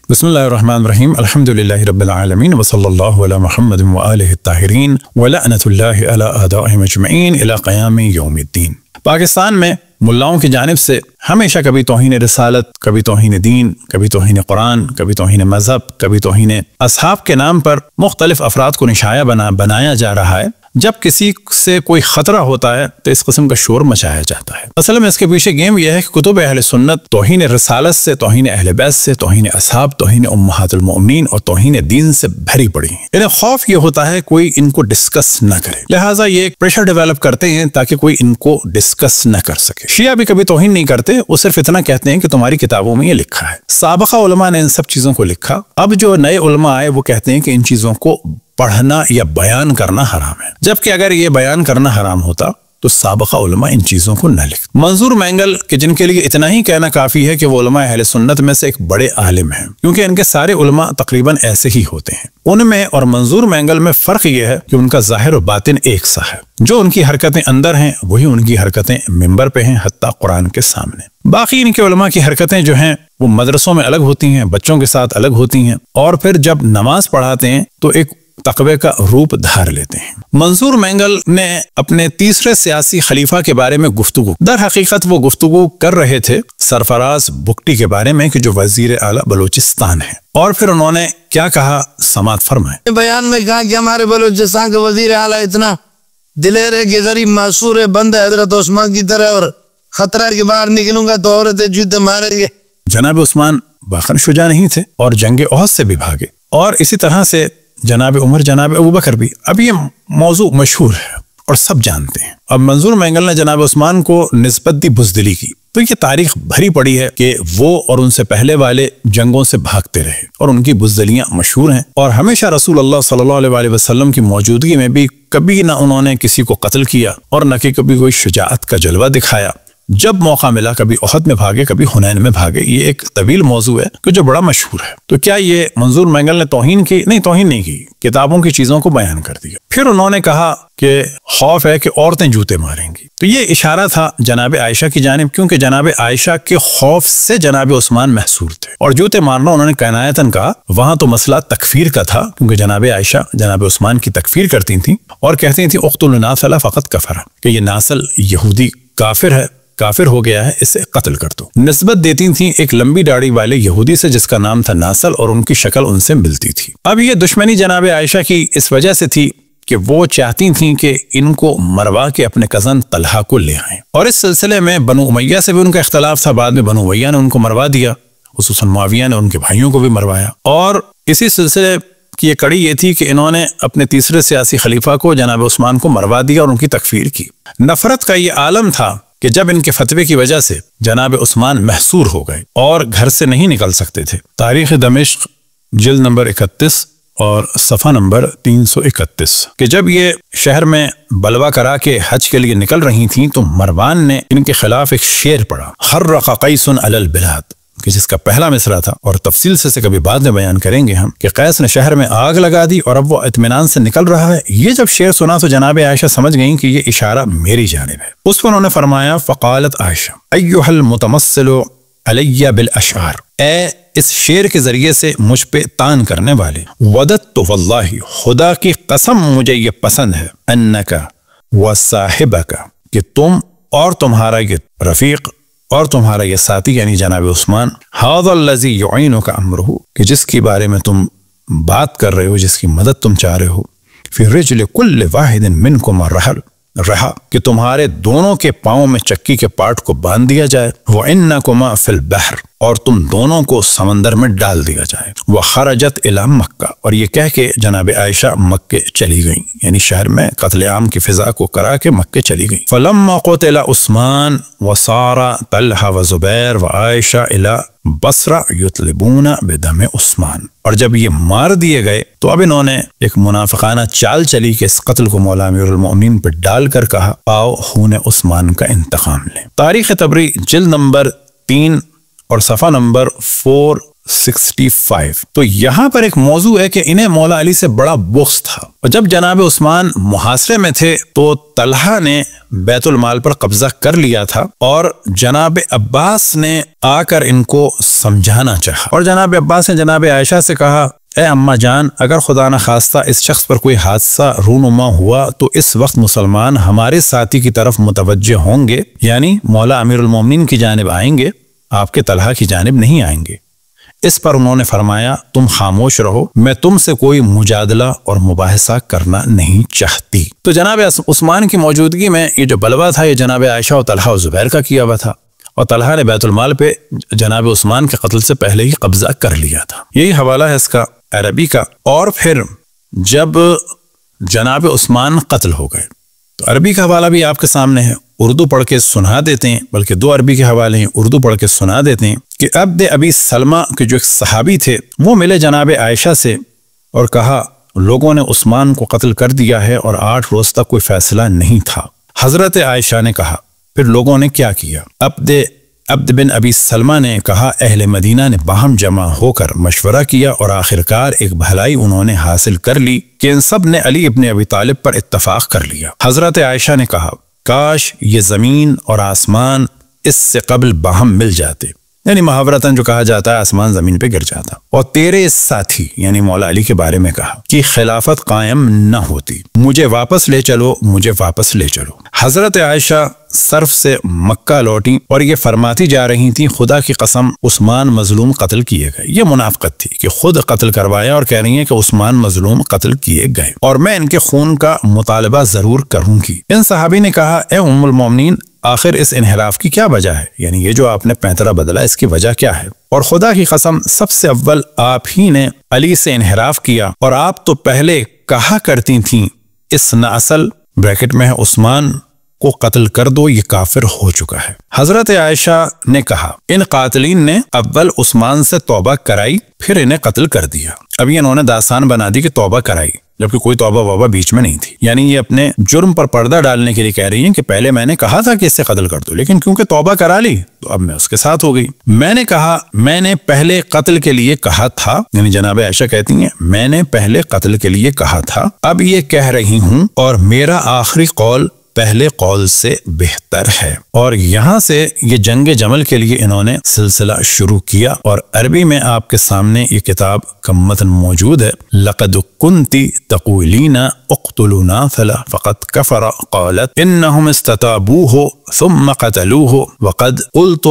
بسم اللہ الرحمن الرحیم الحمدللہ رب العالمین وصلی اللہ علی محمد وآلہ الطاہرین ولعنۃ اللہ علی اعدائہم اجمعین الی قیام یوم الدین۔ پاکستان میں ملاؤں کی جانب سے ہمیشہ کبھی توہین رسالت، کبھی توہین دین، کبھی توہین قرآن، کبھی توہین مذہب، کبھی توہین اصحاب کے نام پر مختلف افراد کو نشانہ بنایا جا رہا ہے۔ جب کسی سے کوئی خطرہ ہوتا ہے تو اس قسم کا شور مچایا جاتا ہے۔ اصل میں اس کے پیچھے گیم یہ ہے کہ کتب اہل سنت توہین رسالت سے، توہین اہل بیت سے، توہین اصحاب، توہین امہات المؤمنین اور توہین دین سے بھری پڑی ہیں۔ انہیں خوف یہ ہوتا ہے کوئی ان کو ڈسکس نہ کرے، لہٰذا یہ ایک پریشر ڈیولپ کرتے ہیں تاکہ کوئی ان کو ڈسکس نہ کر سکے۔ شیعہ بھی کبھی توہین نہیں کرتے، وہ صرف اتنا کہتے ہیں کہ تمہاری کتابوں میں یہ لکھا ہے۔ سابقہ علماء نے ان سب چیزوں کو لکھا، اب جو نئے علماء آئے وہ کہتے ہیں کہ ان چیزوں کو پڑھنا یا بیان کرنا حرام ہے، جبکہ اگر یہ بیان کرنا حرام ہوتا تو سابقہ علماء ان چیزوں کو نہ لکھتے۔ منظور مینگل کہ جن کے لیے اتنا ہی کہنا کافی ہے کہ وہ علماء اہل سنت میں سے ایک بڑے عالم ہیں، کیونکہ ان کے سارے علماء تقریباً ایسے ہی ہوتے ہیں۔ ان میں اور منظور مینگل میں فرق یہ ہے کہ ان کا ظاہر و باطن ایک سا ہے، جو ان کی حرکتیں اندر ہیں وہی ان کی حرکتیں ممبر پہ ہیں، حتیٰ قرآن کے سامنے۔ باقی ان کے علماء کی حرکتیں جو ہیں وہ مدرسوں میں الگ ہوتی ہیں، بچوں کے ساتھ الگ ہوتی ہیں، اور پھر جب نماز پڑھاتے ہیں تو ایک تقوی کا روپ دھار لیتے ہیں۔ منظور مینگل نے اپنے تیسرے سیاسی خلیفہ کے بارے میں گفتگو، در حقیقت وہ گفتگو کر رہے تھے سرفراز بگٹی کے بارے میں کہ جو وزیر اعلیٰ بلوچستان ہے، اور پھر انہوں نے کیا کہا سماعت فرمائیں۔ بیان میں کہا کہ ہمارے بلوچستان کے وزیر اعلیٰ اتنا دلیر ہے کہ غریب معصور ہے، بند ہے حضرت عثمان کی طرح، اور خطرہ کے باہر نکلوں گا تو عورتیں جوتے ماریں گے۔ جناب عثمان باخر شجاع نہیں تھے اور جنگ احد سے بھی بھاگے، اور اسی طرح سے جناب عمر، جناب ابوبکر بھی۔ اب یہ موضوع مشہور ہے اور سب جانتے ہیں۔ اب منظور مینگل نے جناب عثمان کو نسبت دی بزدلی کی، تو یہ تاریخ بھری پڑی ہے کہ وہ اور ان سے پہلے والے جنگوں سے بھاگتے رہے اور ان کی بزدلیاں مشہور ہیں، اور ہمیشہ رسول اللہ صلی اللہ علیہ وسلم کی موجودگی میں بھی کبھی نہ انہوں نے کسی کو قتل کیا اور نہ کہ کبھی کوئی شجاعت کا جلوہ دکھایا۔ جب موقع ملا کبھی احد میں بھاگے، کبھی حنین میں بھاگے۔ یہ ایک طویل موضوع ہے کہ جو بڑا مشہور ہے۔ تو کیا یہ منظور مینگل نے توہین کی؟ نہیں، توہین نہیں کی، کتابوں کی چیزوں کو بیان کر دیا۔ پھر انہوں نے کہا کہ خوف ہے کہ عورتیں جوتے ماریں گی، تو یہ اشارہ تھا جناب عائشہ کی جانب، کیونکہ جناب عائشہ کے خوف سے جناب عثمان محصور تھے، اور جوتے مارنا انہوں نے کنایتاً کہا۔ وہاں تو مسئلہ تکفیر کا تھا، کیونکہ جناب عائشہ جناب عثمان کی تکفیر کرتی تھیں اور کہتی تھیں اقتلوا الناصل فقد کفر، کہ یہ ناصل یہودی کافر ہے، کافر ہو گیا ہے، اسے قتل کر دو۔ نسبت دیتی تھیں ایک لمبی داڑھی والے یہودی سے جس کا نام تھا ناصل، اور ان کی شکل ان سے ملتی تھی۔ اب یہ دشمنی جناب عائشہ کی اس وجہ سے تھی کہ وہ چاہتی تھیں کہ ان کو مروا کے اپنے کزن طلحہ کو لے آئیں، اور اس سلسلے میں بنو امیہ سے بھی ان کا اختلاف تھا۔ بعد میں بنو امیہ نے ان کو مروا دیا، خصوصاً معاویہ نے ان کے بھائیوں کو بھی مروایا، اور اسی سلسلے کی یہ کڑی یہ تھی کہ انہوں نے اپنے تیسرے سیاسی خلیفہ کو جناب عثمان کو مروا دیا اور ان کی تکفیر کی۔ نفرت کا یہ عالم تھا کہ جب ان کے فتوے کی وجہ سے جناب عثمان محصور ہو گئے اور گھر سے نہیں نکل سکتے تھے۔ تاریخ دمشق جلد نمبر 31 اور صفحہ نمبر 331، کہ جب یہ شہر میں بلوا کرا کے حج کے لیے نکل رہی تھیں تو مروان نے ان کے خلاف ایک شعر پڑھا، حرق قیس علی البلاد، کہ جس کا پہلا مصرع تھا، اور تفصیل سے کبھی بعد میں بیان کریں گے ہم، کہ قیس نے شہر میں آگ لگا دی اور اب وہ اطمینان سے نکل رہا ہے۔ یہ جب شعر سنا تو جناب عائشہ سمجھ گئیں کہ یہ اشارہ میری جانب ہے۔ اس پر انہوں نے فرمایا، فقالت عائشہ ایھا المتمثل علی بالاشعار، اے اس شعر کے ذریعے سے مجھ پہ تان کرنے والے، وددت واللہ، خدا کی قسم مجھے یہ پسند ہے، انک وصاحبک، کہ تم اور تمہارا یہ رفیق اور تمہارا یہ ساتھی یعنی جناب عثمان، ھذا الذی یعینک امرہ، کہ جس کے بارے میں تم بات کر رہے ہو، جس کی مدد تم چاہ رہے ہو، فی رجل کل واحد منکم الرحل، رہا، کہ تمہارے دونوں کے پاؤں میں چکی کے پارٹ کو باندھ دیا جائے، وَإِنَّكُمَا فِي الْبَحْرِ، اور تم دونوں کو سمندر میں ڈال دیا جائے، وَخَرَجَتْ إِلَى مکہ، اور یہ کہہ کے جناب عائشہ مکے چلی گئیں، یعنی شہر میں قتل عام کی فضا کو کرا کے مکے چلی گئیں۔ فَلَمَّا قُتِلَ عثمان وَصَارَ طلحہ وزبیر وعائشہ إِلَى بصرہ یطلبون بدم عثمان، اور جب یہ مار دیے گئے تو اب انہوں نے ایک منافقانہ چال چلی کہ اس قتل کو مولا امیر المؤمنین پر ڈال کر کہا، آؤ خون عثمان کا انتقام لیں۔ تاریخ طبری جلد نمبر 3 اور صفحہ نمبر 65۔ تو یہاں پر ایک موضوع ہے کہ انہیں مولا علی سے بڑا بغض تھا، اور جب جناب عثمان محاصرے میں تھے تو طلحہ نے بیت المال پر قبضہ کر لیا تھا، اور جناب عباس نے آ کر ان کو سمجھانا چاہا، اور جناب عباس نے جناب عائشہ سے کہا اے اماں جان، اگر خدا نہ خواستہ اس شخص پر کوئی حادثہ رونما ہوا تو اس وقت مسلمان ہمارے ساتھی کی طرف متوجہ ہوں گے، یعنی مولا امیر المومنین کی جانب آئیں گے، آپ کے طلحہ کی جانب نہیں آئیں گے۔ اس پر انہوں نے فرمایا تم خاموش رہو، میں تم سے کوئی مجادلہ اور مباحثہ کرنا نہیں چاہتی۔ تو جناب عثمان کی موجودگی میں یہ جو بلوا تھا یہ جناب عائشہ اور طلحہ و زبیر کا کیا ہوا تھا، اور طلحہ نے بیت المال پہ جناب عثمان کے قتل سے پہلے ہی قبضہ کر لیا تھا۔ یہی حوالہ ہے اس کا عربی کا۔ اور پھر جب جناب عثمان قتل ہو گئے تو عربی کا حوالہ بھی آپ کے سامنے ہے، اردو پڑھ کے سنا دیتے ہیں، بلکہ 2 عربی کے حوالے ہیں، اردو پڑھ کے سنا دیتے ہیں کہ عبد ابی سلمہ کے جو ایک صحابی تھے وہ ملے جناب عائشہ سے اور کہا لوگوں نے عثمان کو قتل کر دیا ہے اور 8 روز تک کوئی فیصلہ نہیں تھا۔ حضرت عائشہ نے کہا پھر لوگوں نے کیا کیا؟ عبد بن ابی سلمہ نے کہا اہل مدینہ نے باہم جمع ہو کر مشورہ کیا اور آخرکار ایک بھلائی انہوں نے حاصل کر لی کہ ان سب نے علی ابن ابی طالب پر اتفاق کر لیا۔ حضرت عائشہ نے کہا کاش یہ زمین اور آسمان اس سے قبل باہم مل جاتے، یعنی محاورتاً جو کہا جاتا ہے آسمان زمین پہ گر جاتا، اور تیرے اس ساتھی یعنی مولا علی کے بارے میں کہا کہ خلافت قائم نہ ہوتی، مجھے واپس لے چلو، مجھے واپس لے چلو۔ حضرت عائشہ صرف سے مکہ لوٹی اور یہ فرماتی جا رہی تھی خدا کی قسم عثمان مظلوم قتل کیے گئے۔ یہ منافقت تھی کہ خود قتل کروایا اور کہہ رہی ہیں کہ عثمان مظلوم قتل کیے گئے اور میں ان کے خون کا مطالبہ ضرور کروں گی۔ ان صحابی نے کہا اے ام المومنین آخر اس انحراف کی کیا وجہ ہے، یعنی یہ جو آپ نے پیترا بدلا اس کی وجہ کیا ہے؟ اور خدا کی قسم سب سے اول آپ ہی نے علی سے انحراف کیا، اور آپ تو پہلے کہا کرتی تھیں اس ناصل بریکٹ میں ہے عثمان کو قتل کر دو، یہ کافر ہو چکا ہے۔ حضرت عائشہ نے کہا ان قاتلین نے اول عثمان سے توبہ کرائی پھر انہیں قتل کر دیا۔ ابھی انہوں نے داستان بنا دی کہ توبہ کرائی، جبکہ کوئی توبہ وابہ بیچ میں نہیں تھی، یعنی یہ اپنے جرم پر پردہ ڈالنے کے لیے کہہ رہی ہیں کہ پہلے میں نے کہا تھا کہ اس سے قتل کر دو، لیکن کیونکہ توبہ کرا لی تو اب میں اس کے ساتھ ہو گئی۔ میں نے کہا میں نے پہلے قتل کے لیے کہا تھا، یعنی جناب عائشہ کہتی ہیں میں نے پہلے قتل کے لیے کہا تھا، اب یہ کہہ رہی ہوں اور میرا آخری قول پہلے قول سے بہتر ہے۔ اور یہاں سے یہ جنگ جمل کے لیے انہوں نے سلسلہ شروع کیا، اور عربی میں آپ کے سامنے یہ کتاب کا متن موجود ہے۔ لقد كنت تقولين اقتلوا فلا فقد كفر قالت انهم استتابوه ثم قتلوه وقد قلت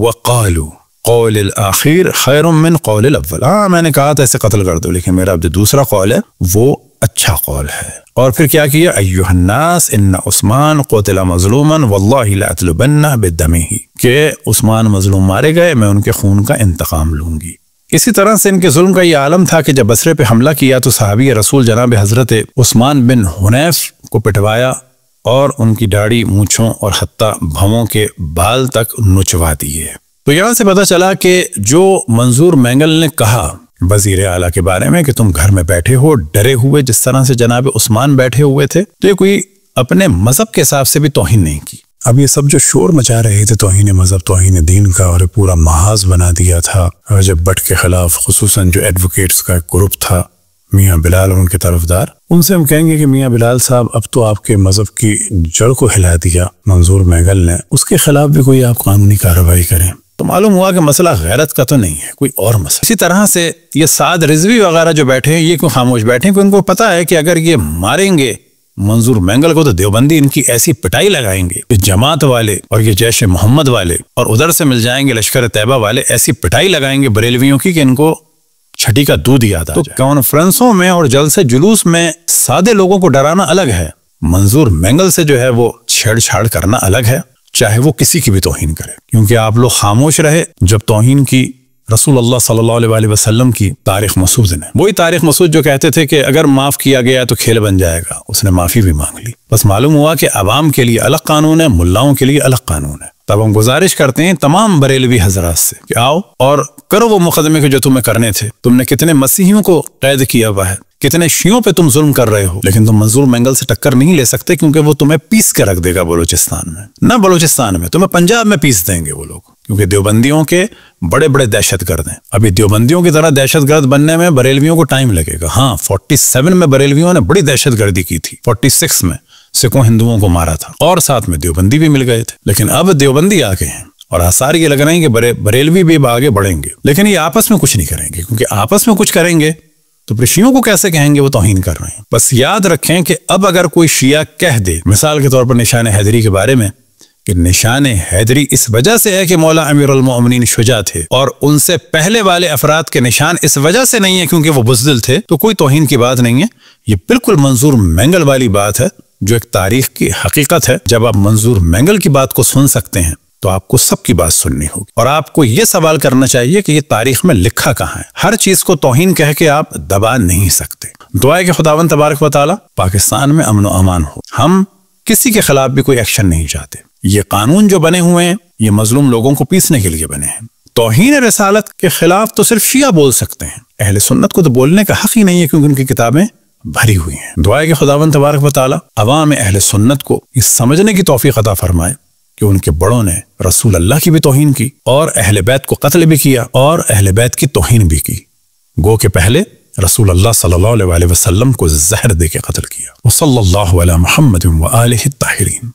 وقالوا قول الاخیر خیر من قول الاول۔ میں نے کہا تھا اسے قتل کر دو، لیکن میرا اب دوسرا قول ہے وہ اچھا قول ہے۔ اور پھر کیا کیا؟ ایھا الناس ان عثمان قتل مظلوما واللہ لاطلبن بدمہ، کہ عثمان مظلوم مارے گئے، میں ان کے خون کا انتقام لوں گی۔ اسی طرح سے ان کے ظلم کا یہ عالم تھا کہ جب بصرے پہ حملہ کیا تو صحابی رسول جناب حضرت عثمان بن حنیف کو پٹوایا اور ان کی داڑھی، مونچھوں اور حتیٰ بھووں کے بال تک نچوا دیے۔ تو یہاں سے پتہ چلا کہ جو منظور مینگل نے کہا وزیر اعلیٰ کے بارے میں کہ تم گھر میں بیٹھے ہو ڈرے ہوئے جس طرح سے جناب عثمان بیٹھے ہوئے تھے، تو یہ کوئی اپنے مذہب کے حساب سے بھی توہین نہیں کی۔ اب یہ سب جو شور مچا رہے تھے توہین مذہب، توہین دین کا، اور پورا محاذ بنا دیا تھا رجب بٹ کے خلاف، خصوصاً جو ایڈوکیٹس کا ایک گروپ تھا میاں بلال اور ان کے طرفدار، ان سے ہم کہیں گے کہ میاں بلال صاحب اب تو آپ کے مذہب کی جڑ کو ہلا دیا منظور مینگل نے، اس کے خلاف بھی کوئی آپ قانونی کارروائی کریں۔ تو معلوم ہوا کہ مسئلہ غیرت کا تو نہیں ہے، کوئی اور مسئلہ۔ اسی طرح سے یہ سعد رضوی وغیرہ جو بیٹھے ہیں یہ کیوں خاموش بیٹھے ہیں کہ ان کو پتا ہے کہ اگر یہ ماریں گے منظور مینگل کو تو دیوبندی ان کی ایسی پٹائی لگائیں گے کہ جماعت والے اور یہ جیش محمد والے اور ادھر سے مل جائیں گے لشکر طیبہ والے، ایسی پٹائی لگائیں گے بریلویوں کی کہ ان کو چھٹی کا دودھ یاد آ جائے۔ تو کانفرنسوں میں اور جلسے جلوس میں سادے لوگوں کو ڈرانا الگ ہے، منظور مینگل سے جو ہے وہ چھیڑ چھاڑ کرنا الگ ہے، چاہے وہ کسی کی بھی توہین کرے، کیونکہ آپ لوگ خاموش رہے جب توہین کی رسول اللہ صلی اللہ علیہ وآلہ وسلم کی تاریخ مسعود نے، وہی تاریخ مسعود جو کہتے تھے کہ اگر معاف کیا گیا تو کھیل بن جائے گا، اس نے معافی بھی مانگ لی۔ بس معلوم ہوا کہ عوام کے لیے الگ قانون ہے، ملاؤں کے لیے الگ قانون ہے۔ تب ہم گزارش کرتے ہیں تمام بریلوی حضرات سے کہ آؤ اور کرو وہ مقدمے کے جو تمہیں کرنے تھے. تم نے کتنے مسیحیوں کو قید کیا ہوا ہے, کتنے شیعوں پہ تم ظلم کر رہے ہو, لیکن تم منظور مینگل سے ٹکر نہیں لے سکتے, کیونکہ وہ تمہیں پیس کے رکھ دے گا بلوچستان میں. نہ بلوچستان میں, تمہیں پنجاب میں پیس دیں گے وہ لوگ, کیونکہ دیوبندیوں کے بڑے بڑے دہشت گرد ہیں. ابھی دیوبندیوں کی طرح دہشت گرد بننے میں بریلویوں کو ٹائم لگے گا. ہاں 47 میں بریلویوں نے بڑی دہشت گردی کی تھی, 46 میں سکھوں ہندوؤں کو مارا تھا, اور ساتھ میں دیوبندی بھی مل گئے تھے. لیکن اب دیوبندی آ گئے ہیں اور آثار یہ لگ رہے ہیں کہ بریلوی بھی آگے بڑھیں گے, لیکن یہ آپس میں کچھ نہیں کریں گے, کیونکہ آپس میں کچھ کریں گے تو پھر شیعوں کو کیسے کہیں گے وہ توہین کر رہے ہیں. بس یاد رکھیں کہ اب اگر کوئی شیعہ کہہ دے, مثال کے طور پر نشان حیدری کے بارے میں, کہ نشان حیدری اس وجہ سے ہے کہ مولا امیر المؤمنین شجاع تھے, اور ان سے پہلے والے افراد کے نشان اس وجہ سے نہیں ہے کیونکہ وہ بزدل تھے, تو کوئی توہین کی بات نہیں ہے. یہ بالکل منظور مینگل والی بات ہے جو ایک تاریخ کی حقیقت ہے. جب آپ منظور مینگل کی بات کو سن سکتے ہیں تو آپ کو سب کی بات سننی ہوگی, اور آپ کو یہ سوال کرنا چاہیے کہ یہ تاریخ میں لکھا کہاں ہے. ہر چیز کو توہین کہہ کے آپ دبا نہیں سکتے. دعا ہے کہ خداوند تبارک و تعالی پاکستان میں امن و امان ہو. ہم کسی کے خلاف بھی کوئی ایکشن نہیں چاہتے. یہ قانون جو بنے ہوئے ہیں یہ مظلوم لوگوں کو پیسنے کے لیے بنے ہیں. توہین رسالت کے خلاف تو صرف شیعہ بول سکتے ہیں, اہل سنت کو تو بولنے کا حق ہی نہیں ہے, کیونکہ ان کی کتابیں بھری ہوئی ہیں. دعا ہے کہ خداوند تبارک و تعالی عوام اہل سنت کو اس سمجھنے کی توفیق عطا فرمائے کہ ان کے بڑوں نے رسول اللہ کی بھی توہین کی, اور اہل بیت کو قتل بھی کیا, اور اہل بیت کی توہین بھی کی. گو کہ پہلے رسول اللہ صلی اللہ علیہ وسلم کو زہر دے کے قتل کیا. وصلی اللہ علی محمد و آلہ الطاہرین.